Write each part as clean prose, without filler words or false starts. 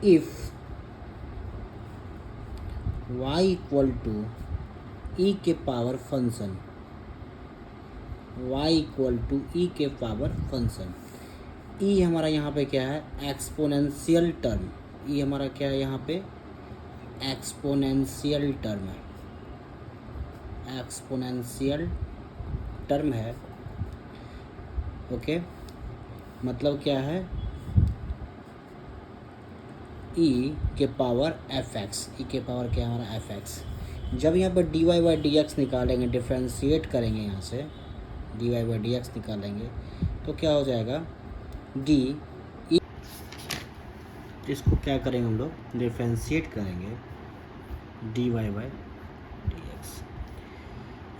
If y equal to e के power function, y equal to e के power function, ई हमारा यहाँ पे क्या है, एक्सपोनेंशियल टर्म, ई हमारा क्या है यहाँ पे, एक्सपोनेंशियल टर्म है, एक्सपोनेंशियल टर्म है। ओके, मतलब क्या है, ई के पावर एफ एक्स, ई के पावर क्या है हमारा एफ एक्स। जब यहाँ पर d y by d x निकालेंगे, डिफ्रेंशिएट करेंगे, यहाँ से d y by d x निकालेंगे तो क्या हो जाएगा, डी ई, इसको क्या करेंगे हम लोग, डिफ्रेंशिएट करेंगे d y by d x.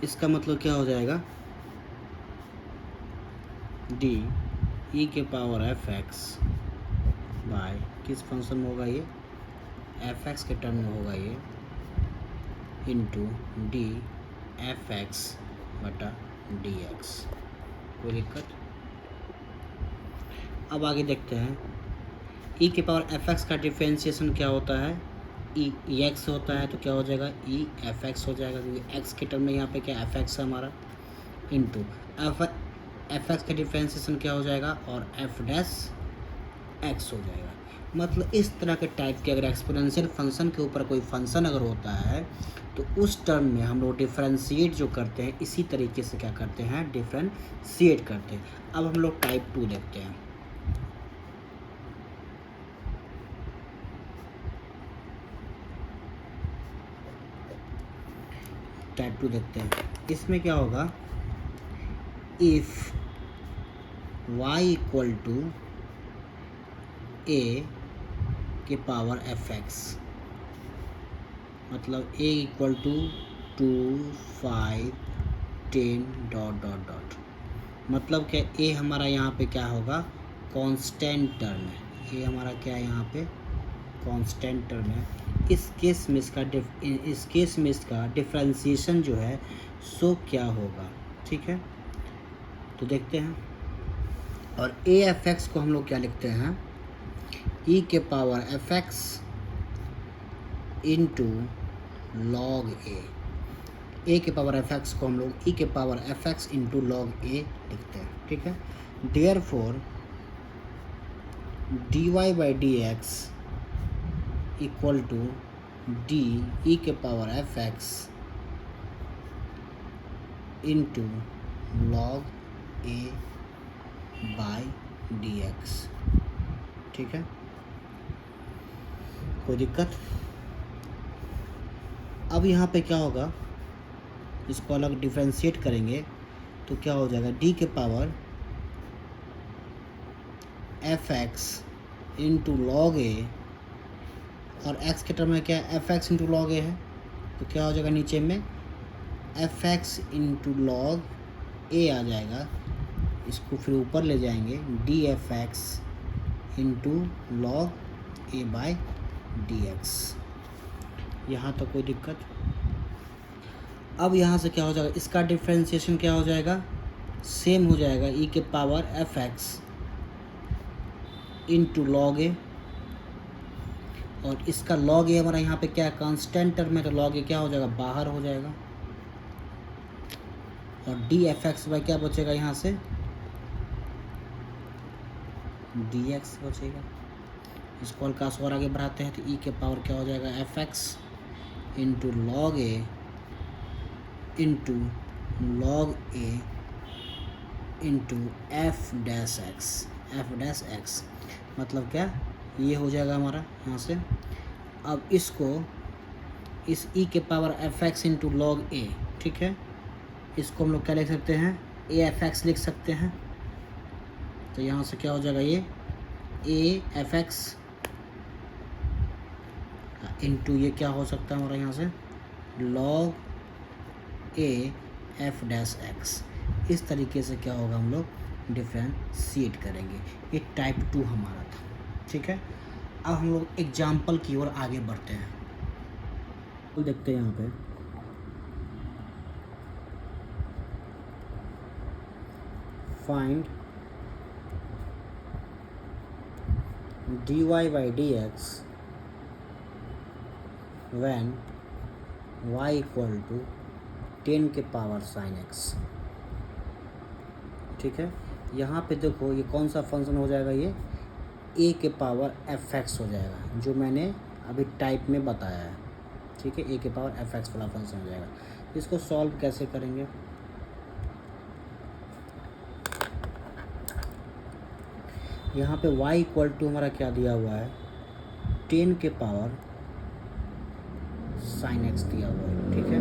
इसका मतलब क्या हो जाएगा, डी ई के पावर एफ एक्स बाय किस फंक्शन में होगा ये, एफ एक्स के टर्म में होगा ये, इंटू डी एफ एक्स बटा डी एक्स। कोई दिक्कत। अब आगे देखते हैं, ई के पावर एफ एक्स का डिफ्रेंशिएशन क्या होता है, ई एक्स होता है, तो क्या हो जाएगा, ई एफ एक्स हो जाएगा, क्योंकि एक्स के टर्म में यहाँ पे क्या एफ एक्स है हमारा, इंटू एफ एक्स का डिफ्रेंशिएशन क्या हो जाएगा, और एफ डैश एक्स हो जाएगा। मतलब इस तरह के टाइप के अगर एक्सपोनेंशियल फंक्शन के ऊपर कोई फंक्शन अगर होता है तो उस टर्म में हम लोग डिफ्रेंशिएट जो करते हैं, इसी तरीके से क्या करते हैं, डिफ्रेंशिएट करते हैं। अब हम लोग टाइप 2 देखते हैं। टाइप 2 देखते हैं, इसमें क्या होगा, if y equal to a के पावर एफ एक्स, मतलब a equal to 2 5 10 dot dot dot, मतलब क्या, a हमारा यहाँ पे क्या होगा, कांस्टेंट टर्म है, a हमारा क्या है यहाँ पे, कांस्टेंट टर्म है। इस केस में इसका डिफ्रेंशिएशन जो है सो क्या होगा, ठीक है, तो देखते हैं। और ए एफ एक्स को हम लोग क्या लिखते हैं, ई के power f x into log a के पावर एफ एक्स को हम लोग ई के power f x into log a लिखते हैं, ठीक है। Therefore d y by d x equal to d e के power f x into log a by d x, ठीक है, कोई दिक्कत। अब यहाँ पे क्या होगा, इसको अलग डिफ्रेंशिएट करेंगे तो क्या हो जाएगा, डी के power f x into log a, और एक्स के टर्म में क्या है, f x into log a है, तो क्या हो जाएगा, नीचे में f x into log a आ जाएगा, इसको फिर ऊपर ले जाएंगे, d f x into log a by d x. यहाँ तो कोई दिक्कत। अब यहाँ से क्या हो जाएगा, इसका डिफ्रेंशिएशन क्या हो जाएगा, सेम हो जाएगा, ई के power f x into log a, और इसका लॉग ए हमारा यहाँ पे क्या है, कांस्टेंट टर्म है, तो लॉग ए क्या हो जाएगा, बाहर हो जाएगा, और डी एफ एक्स बाई क्या बचेगा, यहाँ से डी एक्स बचेगा। इसको हल्का सा और आगे बढ़ाते हैं तो ई के पावर क्या हो जाएगा, एफ एक्स इंटू लॉग ए इंटू लॉग ए इंटू एफ डैश एक्स, मतलब क्या, ये हो जाएगा हमारा यहाँ से। अब इसको इस ई के power f x into log a, ठीक है, इसको हम लोग क्या लिख सकते हैं, ए एफ एक्स लिख सकते हैं, तो यहाँ से क्या हो जाएगा, ये ए एफ एक्स इंटू ये क्या हो सकता है हमारा यहाँ से, log A F dash x. इस तरीके से क्या होगा, हम लोग डिफ्रेंशिएट करेंगे। ये टाइप 2 हमारा था, ठीक है। अब हम लोग एग्जाम्पल की ओर आगे बढ़ते हैं, तो देखते हैं यहाँ पे, find dy by dx when y equal to 10 के पावर साइन x। ठीक है, यहाँ पे देखो ये कौन सा फंक्शन हो जाएगा, ये a के पावर fx हो जाएगा, जो मैंने अभी टाइप में बताया है। ठीक है, a के पावर fx वाला फंक्शन हो जाएगा। इसको सॉल्व कैसे करेंगे, यहाँ पे y इक्वल टू हमारा क्या दिया हुआ है, 10 के पावर साइन x दिया हुआ है। ठीक है,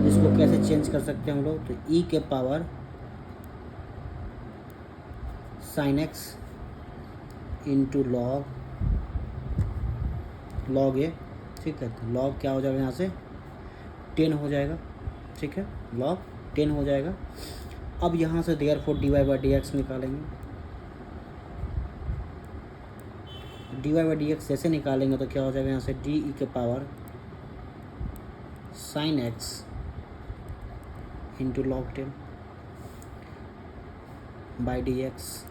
इसको कैसे चेंज कर सकते हैं हम लोग, तो e के power sine x into log a. ठीक है, तो लॉग क्या हो जाएगा, यहाँ से 10 हो जाएगा। ठीक है, लॉग 10 हो जाएगा। अब यहाँ से therefore dy by d x निकालेंगे। dy बाई डी एक्स जैसे निकालेंगे तो क्या हो जाएगा, यहाँ से डी ई के power sine x into log 10 by d x.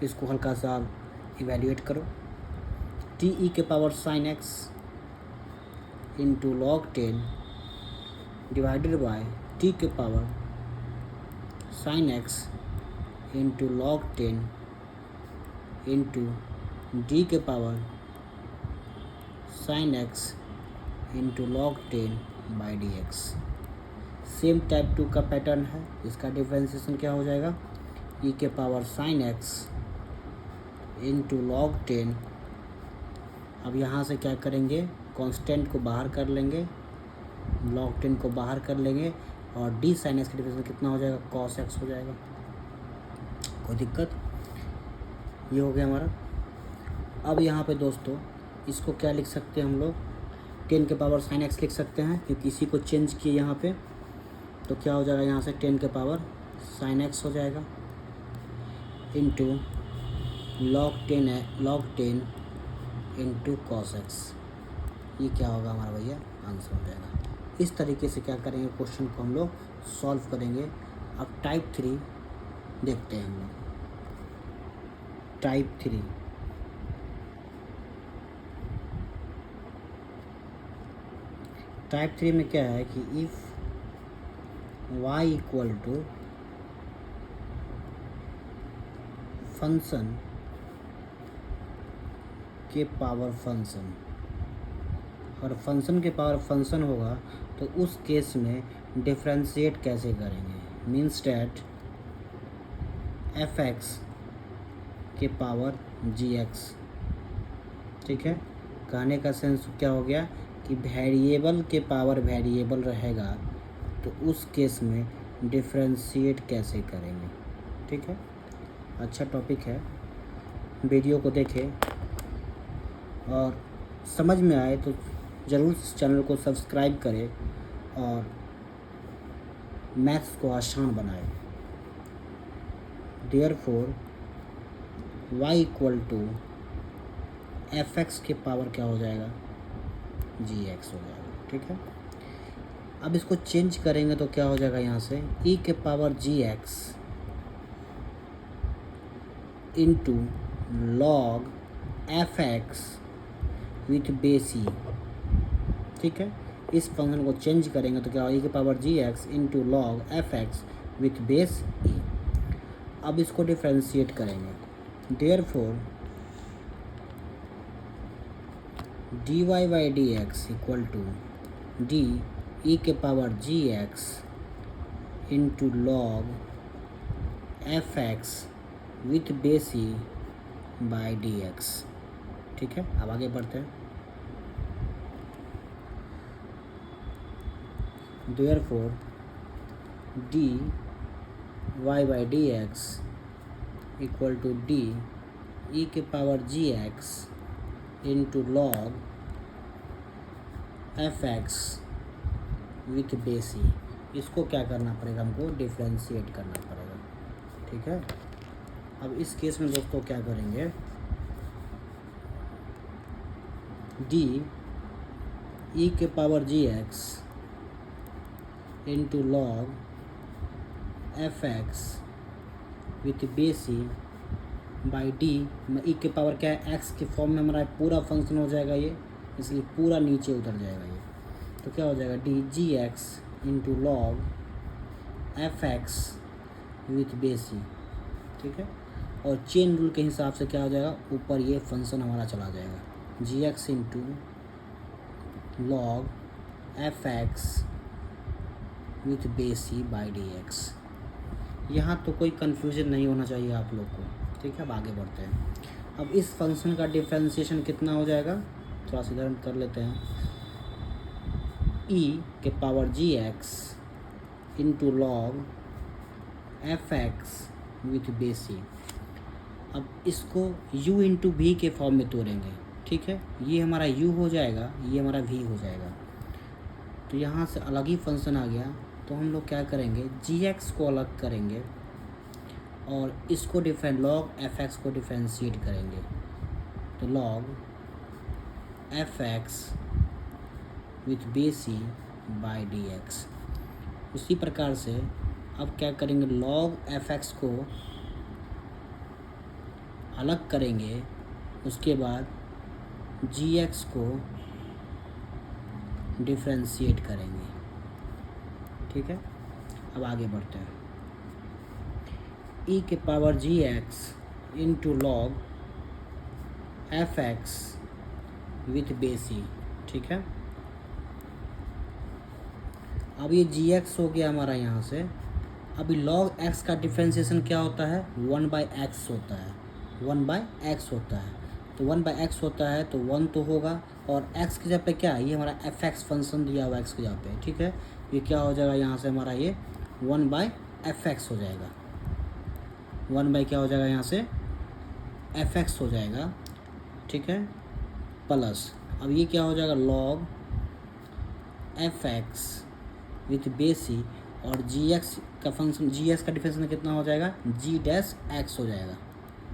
इसको हल्का सा इवेल्यूएट करो, टी ई के power sine x into log 10 divided by t के power sine x into log 10 into d के power sine x into log 10 by d x. Same type 2 का pattern है, इसका डिफरेंशिएशन क्या हो जाएगा, ई के power sine x into log 10। अब यहाँ से क्या करेंगे, कांस्टेंट को बाहर कर लेंगे, लॉग 10 को बाहर कर लेंगे, और डी साइन एक्स का डिफरेंशिएशन कितना हो जाएगा, कॉस एक्स हो जाएगा। कोई दिक्कत, ये हो गया हमारा। अब यहाँ पे दोस्तों इसको क्या लिख सकते हैं हम लोग, 10 के पावर साइन एक्स लिख सकते हैं, क्योंकि इसी को चेंज किए यहाँ पे, तो क्या हो जाएगा, यहाँ से 10 के पावर साइन एक्स हो जाएगा into log 10 into cos x. ये क्या होगा हमारा भैया, आंसर हो जाएगा। इस तरीके से क्या करेंगे, क्वेश्चन को हम लोग सॉल्व करेंगे। अब टाइप 3 देखते हैं हम लोग। टाइप 3 में क्या है कि if y equal to function के पावर फंक्शन, और फंक्शन के पावर फंक्शन होगा तो उस केस में डिफरेंशिएट कैसे करेंगे, मीन्स डैट fx के पावर gx। ठीक है, कहने का सेंस क्या हो गया कि वेरिएबल के पावर वेरिएबल रहेगा तो उस केस में डिफरेंशिएट कैसे करेंगे। ठीक है, अच्छा टॉपिक है, वीडियो को देखें और समझ में आए तो ज़रूर इस चैनल को सब्सक्राइब करें और मैथ्स को आसान बनाएं। Therefore y equal to fx के पावर क्या हो जाएगा, gx हो जाएगा। ठीक है, अब इसको चेंज करेंगे तो क्या हो जाएगा, यहाँ से e के power gx into log fx with base e. ठीक है, इस फंक्शन को चेंज करेंगे तो क्या होगा, e के power gx into log fx with base e. अब इसको डिफरेंशिएट करेंगे, therefore dy by d x equal to d e के power gx into log fx with base e by d x. ठीक है, अब आगे बढ़ते हैं। Therefore d y by d x equal to d e के power gx into log fx with base e. इसको क्या करना पड़ेगा, हमको डिफरेंशिएट करना पड़ेगा। ठीक है, अब इस केस में दोस्तों क्या करेंगे, डी ई के power gx into log fx with base e by D में ई के पावर क्या है, एक्स के फॉर्म में हमारा पूरा फंक्शन हो जाएगा ये, इसलिए पूरा नीचे उतर जाएगा ये। तो क्या हो जाएगा d g x into log f x with base e, ठीक है। और चेन रूल के हिसाब से क्या हो जाएगा, ऊपर ये फंक्शन हमारा चला जाएगा g x into log f x with base e by d x. यहाँ तो कोई कन्फ्यूजन नहीं होना चाहिए आप लोग को, ठीक है। अब आगे बढ़ते हैं। अब इस फंक्शन का डिफ्रेंशिएशन कितना हो जाएगा, थोड़ा सा इधर कर लेते हैं, ई के power g x into log f x with base e. अब इसको u इंटू वी के फॉर्म में तोड़ेंगे, ठीक है। ये हमारा u हो जाएगा, ये हमारा v हो जाएगा। तो यहाँ से अलग ही फंक्शन आ गया। तो हम लोग क्या करेंगे, gx को अलग करेंगे और इसको लॉग fx को डिफ्रेंशिएट करेंगे। तो log fx with base e by d x. उसी प्रकार से अब क्या करेंगे, लॉग fx को अलग करेंगे, उसके बाद gx को डिफ्रेंशिएट करेंगे, ठीक है। अब आगे बढ़ते हैं। e के power g x into log f x with base e, ठीक है। अब ये जी एक्स हो गया हमारा यहाँ से। अभी log x का डिफ्रेंशिएशन क्या होता है, 1/x होता है, 1/x होता है। तो 1/x होता है तो 1 तो होगा, और x की जगह पे क्या है, ये हमारा fx फंक्शन दिया हुआ x की जगह पे, ठीक है। ये क्या हो जाएगा, यहाँ से हमारा ये 1/fx हो जाएगा, 1 क्या हो जाएगा, यहाँ से fx हो जाएगा, ठीक है। प्लस अब ये क्या हो जाएगा, log fx विथ बेस ई, और जी एक्स का फंक्शन, जी एक्स का डिफरेंशिएशन कितना हो जाएगा, जी डैश एक्स हो जाएगा,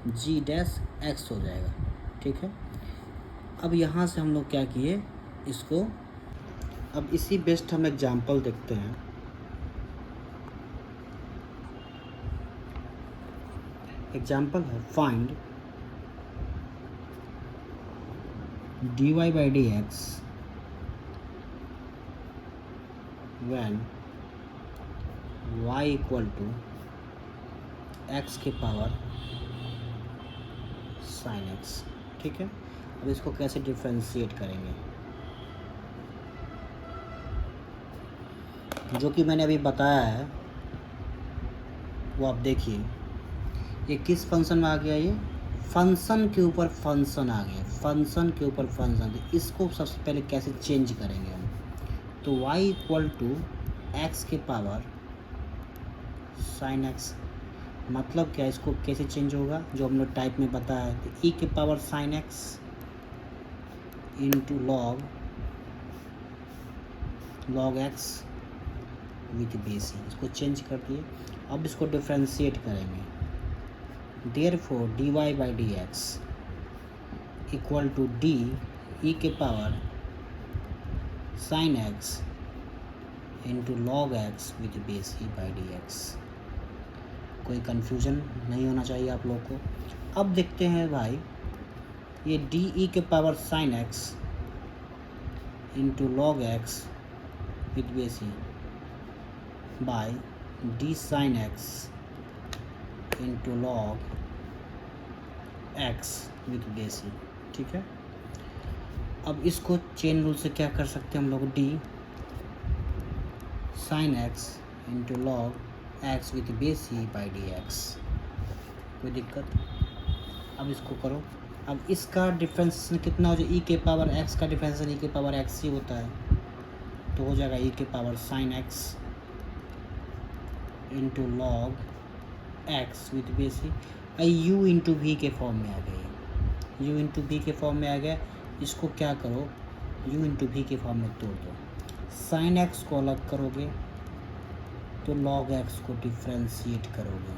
जी डैश एक्स हो जाएगा, ठीक है। अब यहाँ से हम लोग क्या किए इसको, अब इसी बेस्ड हम एग्जाम्पल देखते हैं। एग्जाम्पल है find dy by dx when y equal to x के पावर sin x, ठीक है। अब इसको कैसे डिफ्रेंशिएट करेंगे, जो कि मैंने अभी बताया है वो आप देखिए। ये किस फंक्शन में आ गया, ये फंक्शन के ऊपर फंक्शन आ गया, फंक्शन के ऊपर फंक्शन। तो इसको सबसे पहले कैसे चेंज करेंगे हम, तो y इक्वल टू एक्स के पावर साइन एक्स, मतलब क्या, इसको कैसे चेंज होगा, जो हम लोग टाइप में बताया है। तो e के power sine x into log x with base e, इसको चेंज कर दिए। अब इसको डिफ्रेंशिएट करेंगे, therefore dy by dx equal to d e के power sine x into log x with base e by d x. कोई confusion नहीं होना चाहिए आप लोग को। अब देखते हैं भाई, ये डी ई के power sine x into log x with base e by d sine x into log x with base e, ठीक है। अब इसको चेन रूल से क्या कर सकते हैं हम लोग, D sine x into log x with base e by d x, कोई दिक्कत। अब इसको करो। अब इसका डिफ्रेंशिएशन कितना हो जाए, ई के पावर एक्स का डिफ्रेंशिएशन ई के पावर एक्स ही होता है, तो हो जाएगा ई के power sine x into log x with base e. U into v के फॉर्म में आ गए, यू इंटू वी के फॉर्म में आ गया। इसको क्या करो, यू इंटू वी के फॉर्म में तोड़ दो। साइन एक्स को अलग करोगे तो लॉग एक्स को डिफ्रेंशिएट करोगे,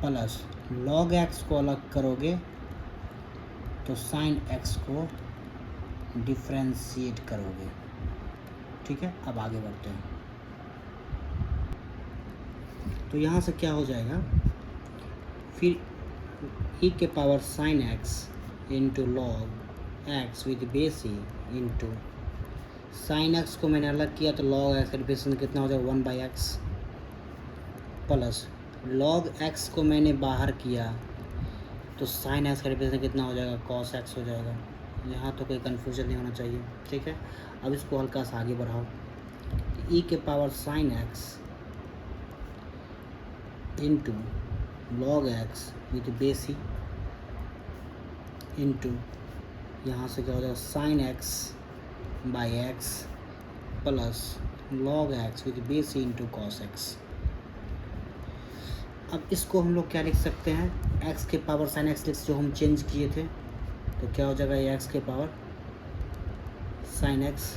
प्लस लॉग एक्स को अलग करोगे तो साइन एक्स को डिफ्रेंशिएट करोगे, ठीक है। अब आगे बढ़ते हैं। तो यहाँ से क्या हो जाएगा, फिर ई के power sine x into log x with base E into sine x को मैंने अलग किया तो लॉग एक्स का डिफरेंशियल कितना हो जाएगा 1/x प्लस लॉग एक्स को मैंने बाहर किया तो साइन एक्स का डिफरेंशियल कितना हो जाएगा कॉस एक्स हो जाएगा। यहाँ तो कोई कन्फ्यूजन नहीं होना चाहिए, ठीक है। अब इसको हल्का सा आगे बढ़ाओ, ई के power sine x into log x with base E into यहाँ से क्या हो जाएगा sine x by x plus log x with base E into cos x. अब इसको हम लोग क्या लिख सकते हैं, एक्स के पावर साइन एक्स जो हम चेंज किए थे तो क्या हो जाएगा ये एक्स के power sine x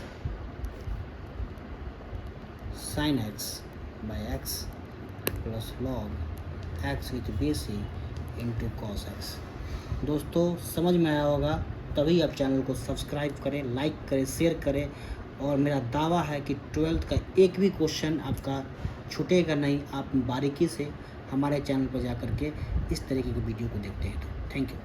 by x plus log x with base E into cos x. दोस्तों समझ में आया होगा, तभी आप चैनल को सब्सक्राइब करें, लाइक करें, शेयर करें। और मेरा दावा है कि 12th का एक भी क्वेश्चन आपका छूटेगा नहीं, आप बारीकी से हमारे चैनल पर जा कर के इस तरीके की वीडियो को देखते हैं। तो थैंक यू।